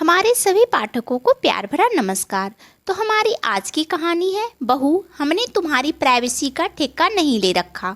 हमारे सभी पाठकों को प्यार भरा नमस्कार। तो हमारी आज की कहानी है बहू, हमने तुम्हारी प्राइवेसी का ठेका नहीं ले रखा।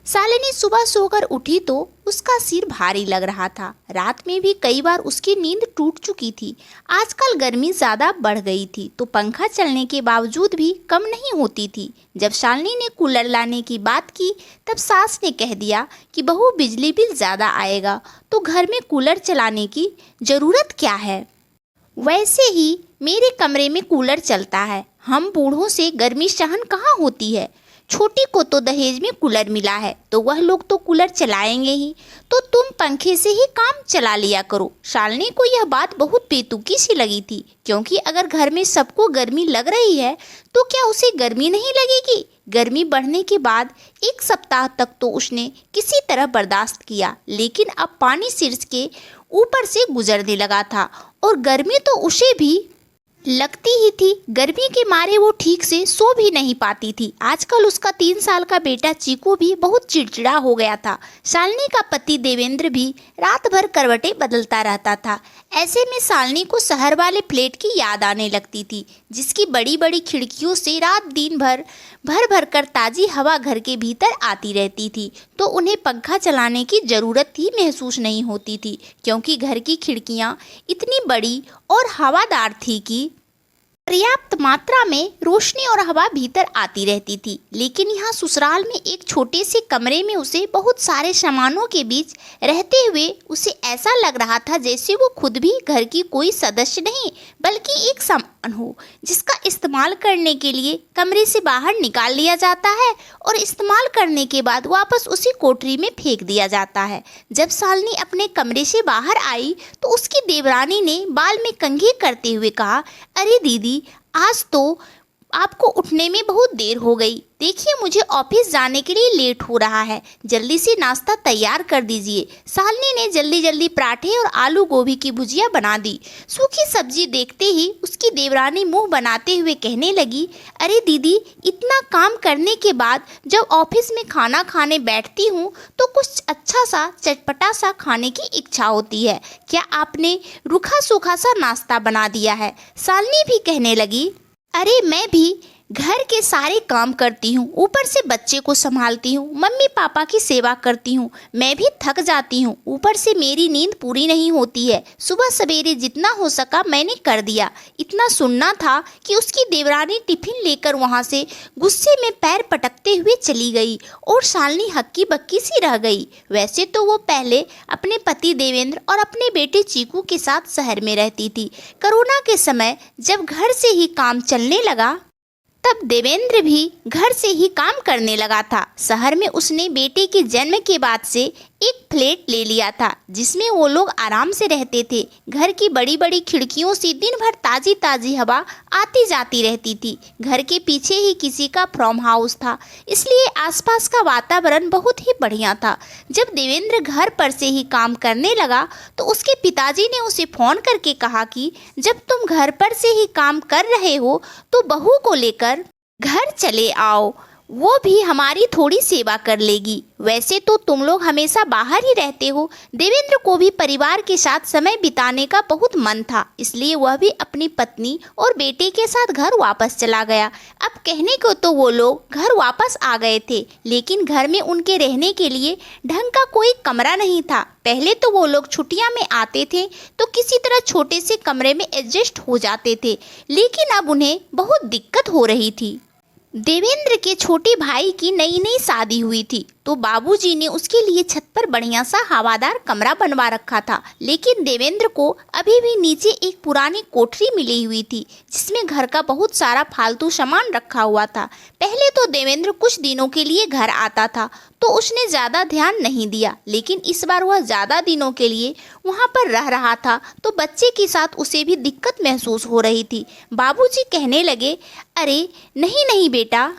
शालिनी सुबह सोकर उठी तो उसका सिर भारी लग रहा था। रात में भी कई बार उसकी नींद टूट चुकी थी। आजकल गर्मी ज़्यादा बढ़ गई थी तो पंखा चलने के बावजूद भी कम नहीं होती थी। जब शालिनी ने कूलर लाने की बात की तब सास ने कह दिया कि बहू, बिजली बिल ज़्यादा आएगा तो घर में कूलर चलाने की ज़रूरत क्या है। वैसे ही मेरे कमरे में कूलर चलता है। हम बूढ़ों से गर्मी सहन कहाँ होती है। छोटी को तो दहेज में कूलर मिला है तो वह लोग तो कूलर चलाएंगे ही, तो तुम पंखे से ही काम चला लिया करो। शालिनी को यह बात बहुत बेतुकी सी लगी थी, क्योंकि अगर घर में सबको गर्मी लग रही है तो क्या उसे गर्मी नहीं लगेगी। गर्मी बढ़ने के बाद एक सप्ताह तक तो उसने किसी तरह बर्दाश्त किया, लेकिन अब पानी सिर के ऊपर से गुजरने लगा था और गर्मी तो उसे भी लगती ही थी। गर्मी के मारे वो ठीक से सो भी नहीं पाती थी। आजकल उसका 3 साल का बेटा चीकू भी बहुत चिड़चिड़ा हो गया था। शालिनी का पति देवेंद्र भी रात भर करवटें बदलता रहता था। ऐसे में शालिनी को शहर वाले फ्लैट की याद आने लगती थी, जिसकी बड़ी बड़ी खिड़कियों से रात दिन भर भर कर ताज़ी हवा घर के भीतर आती रहती थी। तो उन्हें पंखा चलाने की ज़रूरत ही महसूस नहीं होती थी, क्योंकि घर की खिड़कियाँ इतनी बड़ी और हवादार थी कि पर्याप्त मात्रा में रोशनी और हवा भीतर आती रहती थी। लेकिन यहाँ ससुराल में एक छोटे से कमरे में उसे बहुत सारे सामानों के बीच रहते हुए उसे ऐसा लग रहा था जैसे वो खुद भी घर की कोई सदस्य नहीं बल्कि एक सामान हो, जिसका इस्तेमाल करने के लिए कमरे से बाहर निकाल लिया जाता है और इस्तेमाल करने के बाद वापस उसी कोठरी में फेंक दिया जाता है। जब शालिनी अपने कमरे से बाहर आई तो उसकी देवरानी ने बाल में कंघी करते हुए कहा, अरे दीदी, आज तो आपको उठने में बहुत देर हो गई। देखिए, मुझे ऑफिस जाने के लिए लेट हो रहा है, जल्दी से नाश्ता तैयार कर दीजिए। शालिनी ने जल्दी जल्दी पराठे और आलू गोभी की भुजिया बना दी। सूखी सब्जी देखते ही उसकी देवरानी मुंह बनाते हुए कहने लगी, अरे दीदी, इतना काम करने के बाद जब ऑफिस में खाना खाने बैठती हूँ तो कुछ अच्छा सा चटपटा सा खाने की इच्छा होती है। क्या आपने रूखा सूखा सा नाश्ता बना दिया है। शालिनी भी कहने लगी, अरे मैं भी घर के सारे काम करती हूँ, ऊपर से बच्चे को संभालती हूँ, मम्मी पापा की सेवा करती हूँ, मैं भी थक जाती हूँ, ऊपर से मेरी नींद पूरी नहीं होती है। सुबह सवेरे जितना हो सका मैंने कर दिया। इतना सुनना था कि उसकी देवरानी टिफिन लेकर वहाँ से गुस्से में पैर पटकते हुए चली गई और शालिनी हक्की बक्की सी रह गई। वैसे तो वो पहले अपने पति देवेंद्र और अपने बेटे चीकू के साथ शहर में रहती थी। कोरोना के समय जब घर से ही काम चलने लगा तब देवेंद्र भी घर से ही काम करने लगा था। शहर में उसने बेटे के जन्म के बाद से एक फ्लैट ले लिया था, जिसमें वो लोग आराम से रहते थे। घर की बड़ी बड़ी खिड़कियों से दिन भर ताज़ी ताज़ी हवा आती जाती रहती थी। घर के पीछे ही किसी का फार्म हाउस था, इसलिए आसपास का वातावरण बहुत ही बढ़िया था। जब देवेंद्र घर पर से ही काम करने लगा तो उसके पिताजी ने उसे फ़ोन करके कहा कि जब तुम घर पर से ही काम कर रहे हो तो बहू को लेकर घर चले आओ, वो भी हमारी थोड़ी सेवा कर लेगी। वैसे तो तुम लोग हमेशा बाहर ही रहते हो। देवेंद्र को भी परिवार के साथ समय बिताने का बहुत मन था, इसलिए वह भी अपनी पत्नी और बेटे के साथ घर वापस चला गया। अब कहने को तो वो लोग घर वापस आ गए थे, लेकिन घर में उनके रहने के लिए ढंग का कोई कमरा नहीं था। पहले तो वो लोग छुट्टियां में आते थे तो किसी तरह छोटे से कमरे में एडजस्ट हो जाते थे, लेकिन अब उन्हें बहुत दिक्कत हो रही थी। देवेंद्र के छोटे भाई की नई नई शादी हुई थी तो बाबूजी ने उसके लिए छत पर बढ़िया सा हवादार कमरा बनवा रखा था। लेकिन देवेंद्र को अभी भी नीचे एक पुरानी कोठरी मिली हुई थी, जिसमें घर का बहुत सारा फालतू सामान रखा हुआ था। पहले तो देवेंद्र कुछ दिनों के लिए घर आता था तो उसने ज़्यादा ध्यान नहीं दिया, लेकिन इस बार वह ज़्यादा दिनों के लिए वहाँ पर रह रहा था तो बच्चे के साथ उसे भी दिक्कत महसूस हो रही थी। बाबूजी कहने लगे, अरे नहीं नहीं बेटा,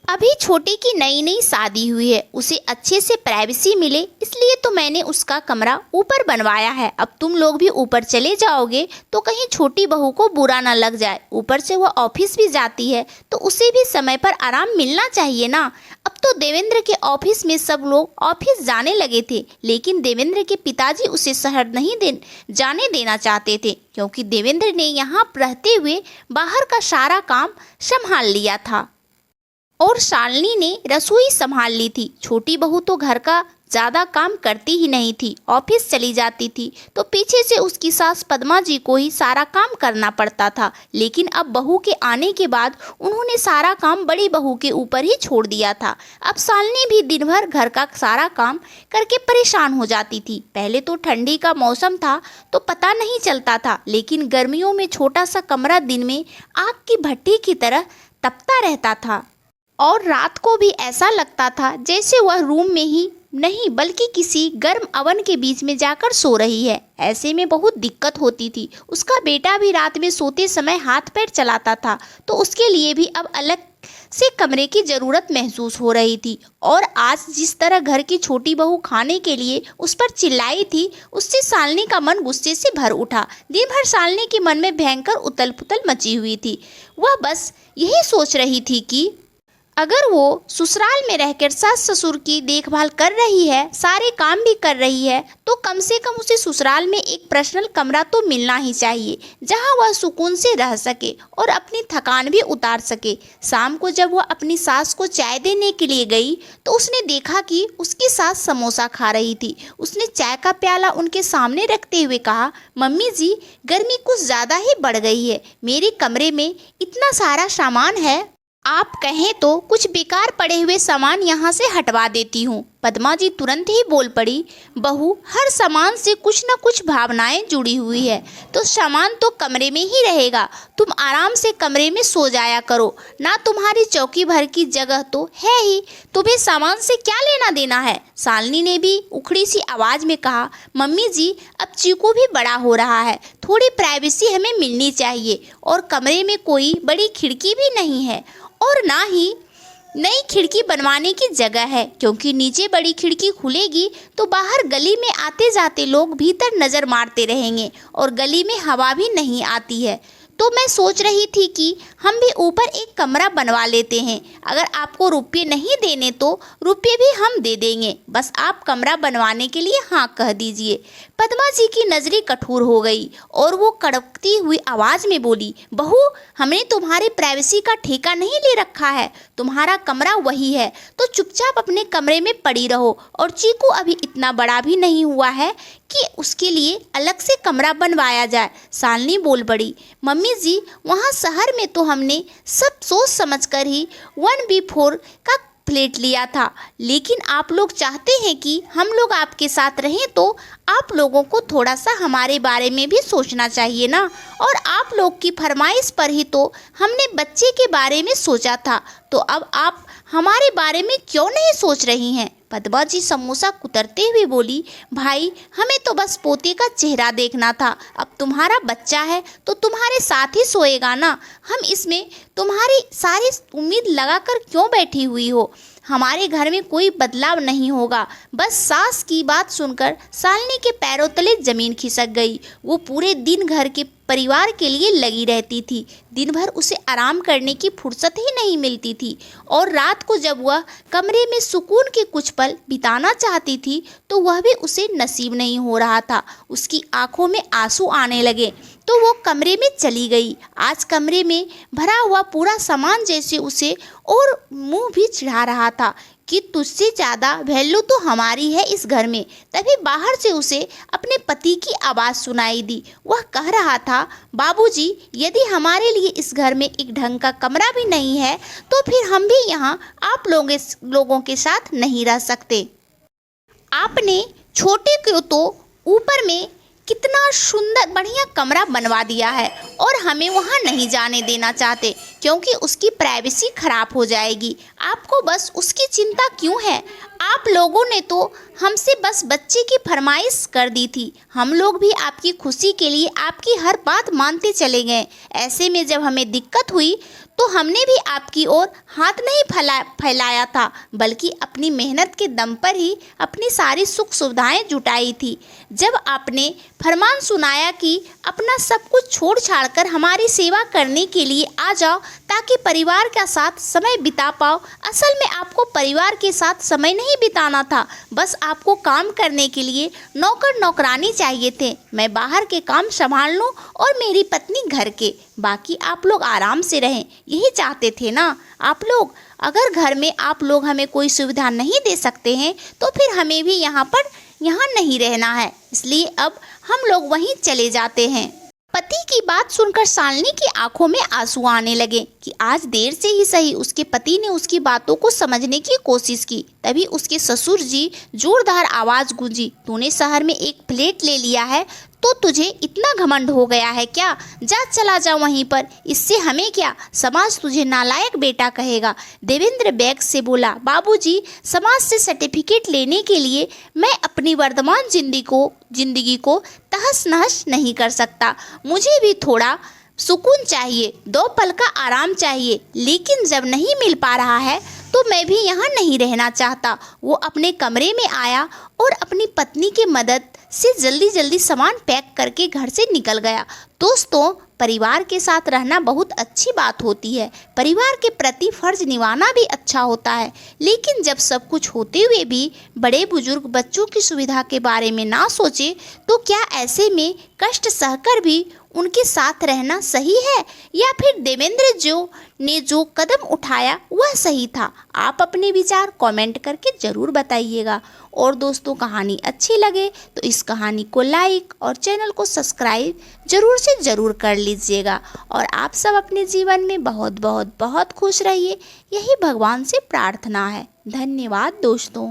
अभी छोटी की नई नई शादी हुई है, उसे अच्छे से प्राइवेसी मिले इसलिए तो मैंने उसका कमरा ऊपर बनवाया है। अब तुम लोग भी ऊपर चले जाओगे तो कहीं छोटी बहू को बुरा ना लग जाए। ऊपर से वह ऑफिस भी जाती है तो उसे भी समय पर आराम मिलना चाहिए ना। अब तो देवेंद्र के ऑफिस में सब लोग ऑफिस जाने लगे थे, लेकिन देवेंद्र के पिताजी उसे शहर नहीं जाने देना चाहते थे, क्योंकि देवेंद्र ने यहाँ रहते हुए बाहर का सारा काम संभाल लिया था और शालिनी ने रसोई संभाल ली थी। छोटी बहू तो घर का ज़्यादा काम करती ही नहीं थी, ऑफिस चली जाती थी तो पीछे से उसकी सास पद्मा जी को ही सारा काम करना पड़ता था। लेकिन अब बहू के आने के बाद उन्होंने सारा काम बड़ी बहू के ऊपर ही छोड़ दिया था। अब शालिनी भी दिन भर घर का सारा काम करके परेशान हो जाती थी। पहले तो ठंडी का मौसम था तो पता नहीं चलता था, लेकिन गर्मियों में छोटा सा कमरा दिन में आग की भट्टी की तरह तपता रहता था और रात को भी ऐसा लगता था जैसे वह रूम में ही नहीं बल्कि किसी गर्म अवन के बीच में जाकर सो रही है। ऐसे में बहुत दिक्कत होती थी। उसका बेटा भी रात में सोते समय हाथ पैर चलाता था तो उसके लिए भी अब अलग से कमरे की ज़रूरत महसूस हो रही थी। और आज जिस तरह घर की छोटी बहू खाने के लिए उस पर चिल्लाई थी, उससे शालिनी का मन गुस्से से भर उठा। दिन भर शालिनी के मन में भयंकर उथल पुथल मची हुई थी। वह बस यही सोच रही थी कि अगर वो ससुराल में रहकर सास ससुर की देखभाल कर रही है, सारे काम भी कर रही है, तो कम से कम उसे ससुराल में एक पर्सनल कमरा तो मिलना ही चाहिए जहां वह सुकून से रह सके और अपनी थकान भी उतार सके। शाम को जब वह अपनी सास को चाय देने के लिए गई तो उसने देखा कि उसकी सास समोसा खा रही थी। उसने चाय का प्याला उनके सामने रखते हुए कहा, मम्मी जी, गर्मी कुछ ज़्यादा ही बढ़ गई है। मेरे कमरे में इतना सारा सामान है, आप कहें तो कुछ बेकार पड़े हुए सामान यहाँ से हटवा देती हूँ। पद्मा जी तुरंत ही बोल पड़ी, बहू, हर सामान से कुछ न कुछ भावनाएं जुड़ी हुई है तो सामान तो कमरे में ही रहेगा। तुम आराम से कमरे में सो जाया करो ना, तुम्हारी चौकी भर की जगह तो है ही, तुम्हें सामान से क्या लेना देना है। शालिनी ने भी उखड़ी सी आवाज़ में कहा, मम्मी जी, अब चीकू भी बड़ा हो रहा है, थोड़ी प्राइवेसी हमें मिलनी चाहिए और कमरे में कोई बड़ी खिड़की भी नहीं है और ना ही नई खिड़की बनवाने की जगह है, क्योंकि नीचे बड़ी खिड़की खुलेगी तो बाहर गली में आते जाते लोग भीतर नज़र मारते रहेंगे और गली में हवा भी नहीं आती है। तो मैं सोच रही थी कि हम भी ऊपर एक कमरा बनवा लेते हैं। अगर आपको रुपये नहीं देने तो रुपये भी हम दे देंगे, बस आप कमरा बनवाने के लिए हाँ कह दीजिए। पद्मा जी की नज़रें कठोर हो गई और वो कड़कती हुई आवाज़ में बोली, बहू, हमने तुम्हारी प्राइवेसी का ठेका नहीं ले रखा है, तुम्हारा कमरा वही है तो चुपचाप अपने कमरे में पड़ी रहो। और चीकू अभी इतना बड़ा भी नहीं हुआ है कि उसके लिए अलग से कमरा बनवाया जाए। शालिनी बोल पड़ी, मम्मी जी, वहाँ शहर में तो हमने सब सोच समझकर ही 1B4 का फ्लैट लिया था, लेकिन आप लोग चाहते हैं कि हम लोग आपके साथ रहें तो आप लोगों को थोड़ा सा हमारे बारे में भी सोचना चाहिए ना। और आप लोग की फरमाइश पर ही तो हमने बच्चे के बारे में सोचा था, तो अब आप हमारे बारे में क्यों नहीं सोच रही हैं। पद्मा जी समोसा कुतरते हुए बोली, भाई, हमें तो बस पोते का चेहरा देखना था। अब तुम्हारा बच्चा है तो तुम्हारे साथ ही सोएगा ना। हम इसमें तुम्हारी सारी उम्मीद लगाकर क्यों बैठी हुई हो। हमारे घर में कोई बदलाव नहीं होगा। बस सास की बात सुनकर शालिनी के पैरों तले जमीन खिसक गई। वो पूरे दिन घर के परिवार के लिए लगी रहती थी। दिन भर उसे आराम करने की फुर्सत ही नहीं मिलती थी और रात को जब वह कमरे में सुकून के कुछ पल बिताना चाहती थी तो वह भी उसे नसीब नहीं हो रहा था। उसकी आंखों में आंसू आने लगे तो वो कमरे में चली गई। आज कमरे में भरा हुआ पूरा सामान जैसे उसे और मुंह भी चिढ़ा रहा था कि तुझसे ज़्यादा वैल्यू तो हमारी है इस घर में। तभी बाहर से उसे अपने पति की आवाज़ सुनाई दी। वह कह रहा था, बाबूजी, यदि हमारे लिए इस घर में एक ढंग का कमरा भी नहीं है तो फिर हम भी यहाँ आप लोगों के साथ नहीं रह सकते। आपने छोटे को तो ऊपर में कितना सुंदर बढ़िया कमरा बनवा दिया है और हमें वहाँ नहीं जाने देना चाहते क्योंकि उसकी प्राइवेसी खराब हो जाएगी। आपको बस उसकी चिंता क्यों है? आप लोगों ने तो हमसे बस बच्चे की फरमाइश कर दी थी। हम लोग भी आपकी खुशी के लिए आपकी हर बात मानते चले गए। ऐसे में जब हमें दिक्कत हुई तो हमने भी आपकी ओर हाथ नहीं फैलाया था, बल्कि अपनी मेहनत के दम पर ही अपनी सारी सुख सुविधाएं जुटाई थी। जब आपने फरमान सुनाया कि अपना सब कुछ छोड़ छाड़ कर हमारी सेवा करने के लिए आ जाओ ताकि परिवार के साथ समय बिता पाओ, असल में आपको परिवार के साथ समय नहीं बिताना था, बस आपको काम करने के लिए नौकर नौकरानी चाहिए थे। मैं बाहर के काम संभाल लूँ और मेरी पत्नी घर के, बाकी आप लोग आराम से रहें, यही चाहते थे ना आप लोग। अगर घर में आप लोग हमें कोई सुविधा नहीं दे सकते हैं तो फिर हमें भी यहाँ नहीं रहना है, इसलिए अब हम लोग वहीं चले जाते हैं। पति की बात सुनकर शालिनी की आंखों में आंसू आने लगे कि आज देर से ही सही उसके पति ने उसकी बातों को समझने की कोशिश की। तभी उसके ससुर जी जोरदार आवाज गूंजी, तूने शहर में एक फ्लैट ले लिया है तो तुझे इतना घमंड हो गया है क्या? जा चला जा वहीं पर, इससे हमें क्या, समाज तुझे नालायक बेटा कहेगा। देवेंद्र बैग से बोला, बाबूजी, समाज से सर्टिफिकेट लेने के लिए मैं अपनी वर्तमान जिंदगी को तहस नहस नहीं कर सकता। मुझे भी थोड़ा सुकून चाहिए, 2 पल का आराम चाहिए, लेकिन जब नहीं मिल पा रहा है तो मैं भी यहाँ नहीं रहना चाहता। वो अपने कमरे में आया और अपनी पत्नी की मदद से जल्दी जल्दी सामान पैक करके घर से निकल गया। दोस्तों, परिवार के साथ रहना बहुत अच्छी बात होती है, परिवार के प्रति फर्ज निभाना भी अच्छा होता है, लेकिन जब सब कुछ होते हुए भी बड़े बुजुर्ग बच्चों की सुविधा के बारे में ना सोचे तो क्या ऐसे में कष्ट सहकर भी उनके साथ रहना सही है, या फिर देवेंद्र ने जो कदम उठाया वह सही था? आप अपने विचार कमेंट करके ज़रूर बताइएगा। और दोस्तों, कहानी अच्छी लगे तो इस कहानी को लाइक और चैनल को सब्सक्राइब ज़रूर से ज़रूर कर लीजिएगा। और आप सब अपने जीवन में बहुत बहुत बहुत खुश रहिए, यही भगवान से प्रार्थना है। धन्यवाद दोस्तों।